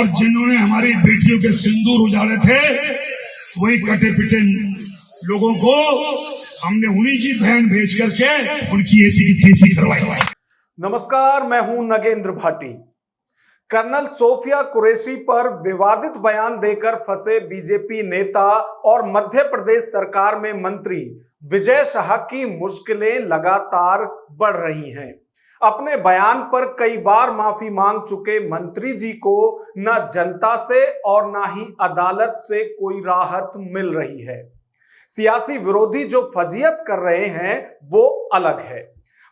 और जिन्होंने हमारी बेटियों के सिंदूर उजाड़े थे, वही कटे पिटे लोगों को हमने उन्हीं की बहन भेज करके उनकी ऐसी की तैसी करवाई। नमस्कार, मैं हूं नगेंद्र भाटी। कर्नल सोफिया कुरैशी पर विवादित बयान देकर फंसे बीजेपी नेता और मध्य प्रदेश सरकार में मंत्री विजय शाह की मुश्किलें लगातार बढ़ रही हैं। अपने बयान पर कई बार माफी मांग चुके मंत्री जी को न जनता से और न ही अदालत से कोई राहत मिल रही है। सियासी विरोधी जो फजीयत कर रहे हैं वो अलग है।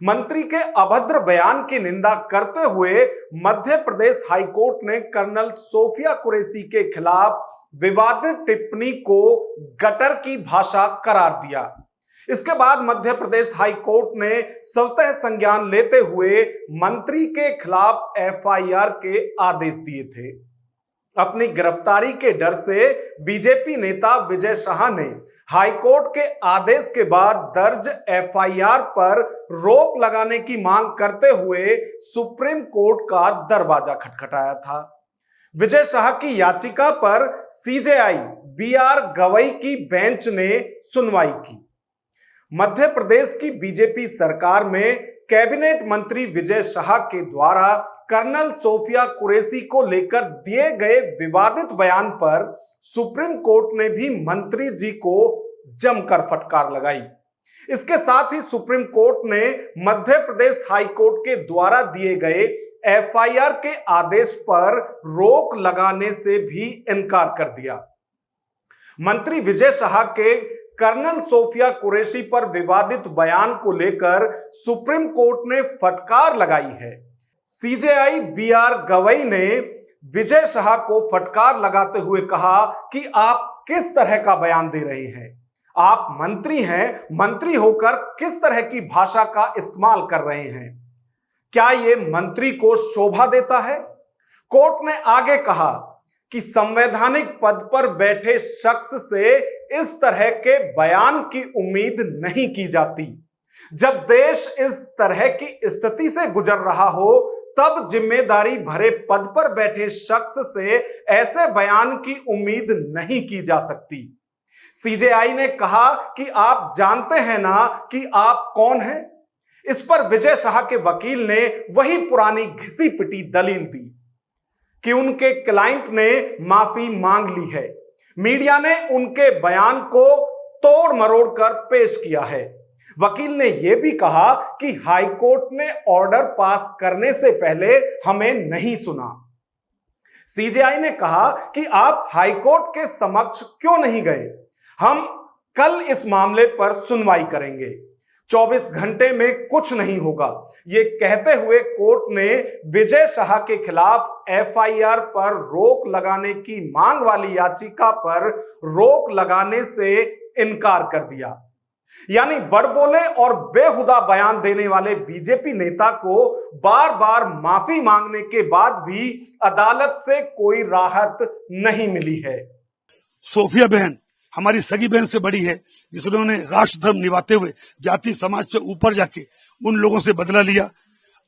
मंत्री के अभद्र बयान की निंदा करते हुए मध्य प्रदेश हाईकोर्ट ने कर्नल सोफिया कुरैशी के खिलाफ विवादित टिप्पणी को गटर की भाषा करार दिया। इसके बाद मध्य प्रदेश हाईकोर्ट ने स्वतः संज्ञान लेते हुए मंत्री के खिलाफ एफआईआर के आदेश दिए थे। अपनी गिरफ्तारी के डर से बीजेपी नेता विजय शाह ने हाईकोर्ट के आदेश के बाद दर्ज एफआईआर पर रोक लगाने की मांग करते हुए सुप्रीम कोर्ट का दरवाजा खटखटाया था। विजय शाह की याचिका पर सीजेआई बीआर गवई की बेंच ने सुनवाई की। मध्य प्रदेश की बीजेपी सरकार में कैबिनेट मंत्री विजय शाह के द्वारा कर्नल सोफिया कुरैशी को लेकर दिए गए विवादित बयान पर सुप्रीम कोर्ट ने भी मंत्री जी को जमकर फटकार लगाई। इसके साथ ही सुप्रीम कोर्ट ने मध्य प्रदेश हाई कोर्ट के द्वारा दिए गए एफआईआर के आदेश पर रोक लगाने से भी इनकार कर दिया। मंत्री विजय शाह के कर्नल सोफिया कुरैशी पर विवादित बयान को लेकर सुप्रीम कोर्ट ने फटकार लगाई है। सीजेआई बीआर गवई ने विजय शाह को फटकार लगाते हुए कहा कि आप किस तरह का बयान दे रहे हैं। आप मंत्री हैं, मंत्री होकर किस तरह की भाषा का इस्तेमाल कर रहे हैं। क्या यह मंत्री को शोभा देता है। कोर्ट ने आगे कहा कि संवैधानिक पद पर बैठे शख्स से इस तरह के बयान की उम्मीद नहीं की जाती। जब देश इस तरह की स्थिति से गुजर रहा हो तब जिम्मेदारी भरे पद पर बैठे शख्स से ऐसे बयान की उम्मीद नहीं की जा सकती। सीजेआई ने कहा कि आप जानते हैं ना कि आप कौन हैं। इस पर विजय शाह के वकील ने वही पुरानी घिसी पिटी दलील दी कि उनके क्लाइंट ने माफी मांग ली है। मीडिया ने उनके बयान को तोड़ मरोड़ कर पेश किया है। वकील ने यह भी कहा कि हाईकोर्ट ने ऑर्डर पास करने से पहले हमें नहीं सुना। सीजेआई ने कहा कि आप हाईकोर्ट के समक्ष क्यों नहीं गए। हम कल इस मामले पर सुनवाई करेंगे। 24 घंटे में कुछ नहीं होगा। ये कहते हुए कोर्ट ने विजय शाह के खिलाफ एफआईआर पर रोक लगाने की मांग वाली याचिका पर रोक लगाने से इनकार कर दिया। यानी बड़बोले और बेहुदा बयान देने वाले बीजेपी नेता को बार बार माफी मांगने के बाद भी अदालत से कोई राहत नहीं मिली है। सोफिया बहन हमारी सगी बहन से बड़ी है, जिन्होंने राष्ट्र धर्म निभाते हुए जाति समाज से ऊपर जाके उन लोगों से बदला लिया।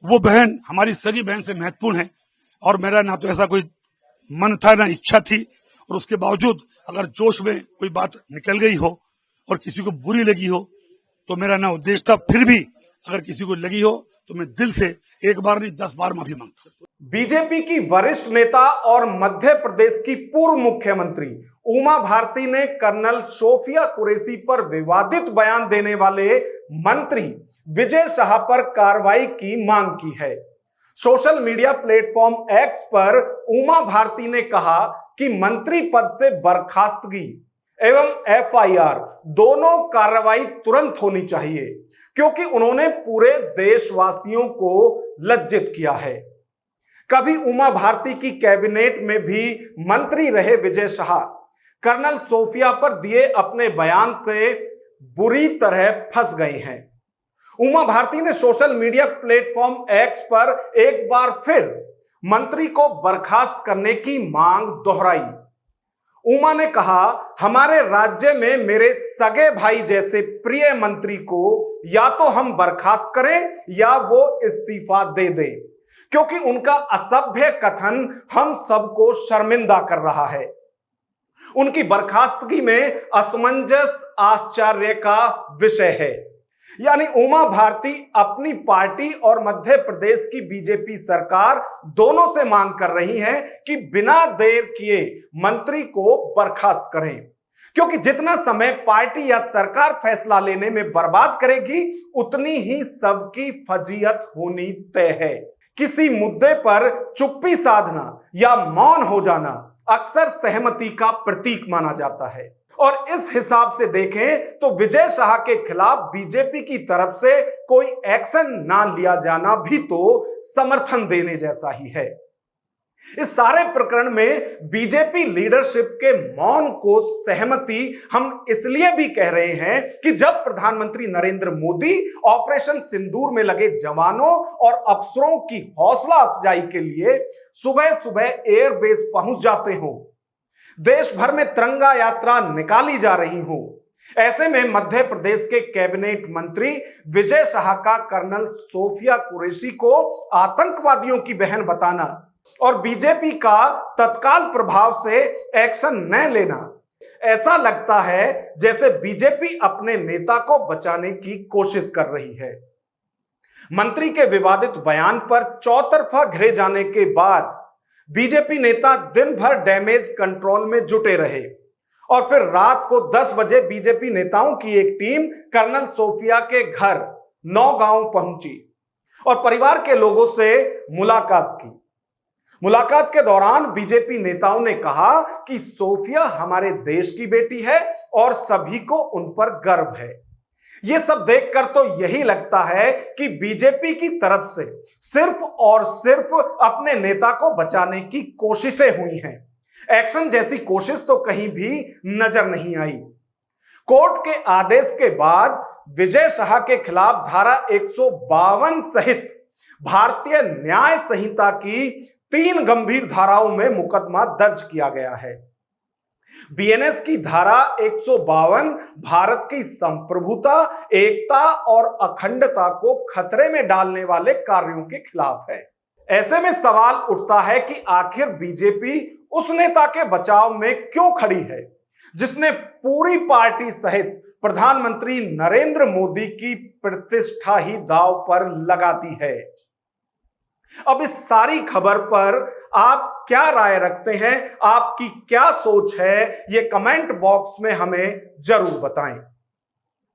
वो बहन हमारी सगी बहन से महत्वपूर्ण है और मेरा ना तो ऐसा कोई मन था ना इच्छा थी। और उसके बावजूद अगर जोश में कोई बात निकल गई हो और किसी को बुरी लगी हो तो मेरा ना उद्देश्य था। फिर भी अगर किसी को लगी हो तो मैं दिल से एक बार नहीं 10 बार माफी मांगता हूं। बीजेपी की वरिष्ठ नेता और मध्य प्रदेश की पूर्व मुख्यमंत्री उमा भारती ने कर्नल सोफिया कुरैशी पर विवादित बयान देने वाले मंत्री विजय शाह पर कार्रवाई की मांग की है। सोशल मीडिया प्लेटफॉर्म एक्स पर उमा भारती ने कहा कि मंत्री पद से बर्खास्तगी एवं एफआईआर दोनों कार्रवाई तुरंत होनी चाहिए, क्योंकि उन्होंने पूरे देशवासियों को लज्जित किया है। कभी उमा भारती की कैबिनेट में भी मंत्री रहे विजय शाह कर्नल सोफिया पर दिए अपने बयान से बुरी तरह फंस गए हैं। उमा भारती ने सोशल मीडिया प्लेटफॉर्म एक्स पर एक बार फिर मंत्री को बर्खास्त करने की मांग दोहराई। उमा ने कहा, हमारे राज्य में मेरे सगे भाई जैसे प्रिय मंत्री को या तो हम बर्खास्त करें या वो इस्तीफा दे दें। क्योंकि उनका असभ्य कथन हम सबको शर्मिंदा कर रहा है। उनकी बर्खास्तगी में असमंजस आश्चर्य का विषय है। यानी उमा भारती अपनी पार्टी और मध्य प्रदेश की बीजेपी सरकार दोनों से मांग कर रही हैं कि बिना देर किए मंत्री को बर्खास्त करें, क्योंकि जितना समय पार्टी या सरकार फैसला लेने में बर्बाद करेगी उतनी ही सबकी फजीयत होनी तय है। किसी मुद्दे पर चुप्पी साधना या मौन हो जाना अक्सर सहमति का प्रतीक माना जाता है। और इस हिसाब से देखें तो विजय शाह के खिलाफ बीजेपी की तरफ से कोई एक्शन ना लिया जाना भी तो समर्थन देने जैसा ही है। इस सारे प्रकरण में बीजेपी लीडरशिप के मौन को सहमति हम इसलिए भी कह रहे हैं कि जब प्रधानमंत्री नरेंद्र मोदी ऑपरेशन सिंदूर में लगे जवानों और अफसरों की हौसला अफजाई के लिए सुबह सुबह एयरबेस पहुंच जाते हो, देश भर में तिरंगा यात्रा निकाली जा रही हो, ऐसे में मध्य प्रदेश के कैबिनेट मंत्री विजय शाह का कर्नल सोफिया कुरैशी को आतंकवादियों की बहन बताना और बीजेपी का तत्काल प्रभाव से एक्शन न लेना, ऐसा लगता है जैसे बीजेपी अपने नेता को बचाने की कोशिश कर रही है। मंत्री के विवादित बयान पर चौतरफा घिरे जाने के बाद बीजेपी नेता दिन भर डैमेज कंट्रोल में जुटे रहे और फिर रात को 10 बजे बीजेपी नेताओं की एक टीम कर्नल सोफिया के घर नौगांव पहुंची और परिवार के लोगों से मुलाकात की। मुलाकात के दौरान बीजेपी नेताओं ने कहा कि सोफिया हमारे देश की बेटी है और सभी को उन पर गर्व है। यह सब देखकर तो यही लगता है कि बीजेपी की तरफ से सिर्फ और सिर्फ अपने नेता को बचाने की कोशिशें हुई हैं। एक्शन जैसी कोशिश तो कहीं भी नजर नहीं आई। कोर्ट के आदेश के बाद विजय शाह के खिलाफ धारा 152 सहित भारतीय न्याय संहिता की 3 गंभीर धाराओं में मुकदमा दर्ज किया गया है। बीएनएस की धारा 152 भारत की संप्रभुता, एकता और अखंडता को खतरे में डालने वाले कार्यों के खिलाफ है। ऐसे में सवाल उठता है कि आखिर बीजेपी उस नेता के बचाव में क्यों खड़ी है जिसने पूरी पार्टी सहित प्रधानमंत्री नरेंद्र मोदी की प्रतिष्ठा ही दांव पर लगा दी है। अब इस सारी खबर पर आप क्या राय रखते हैं, आपकी क्या सोच है, ये कमेंट बॉक्स में हमें जरूर बताएं।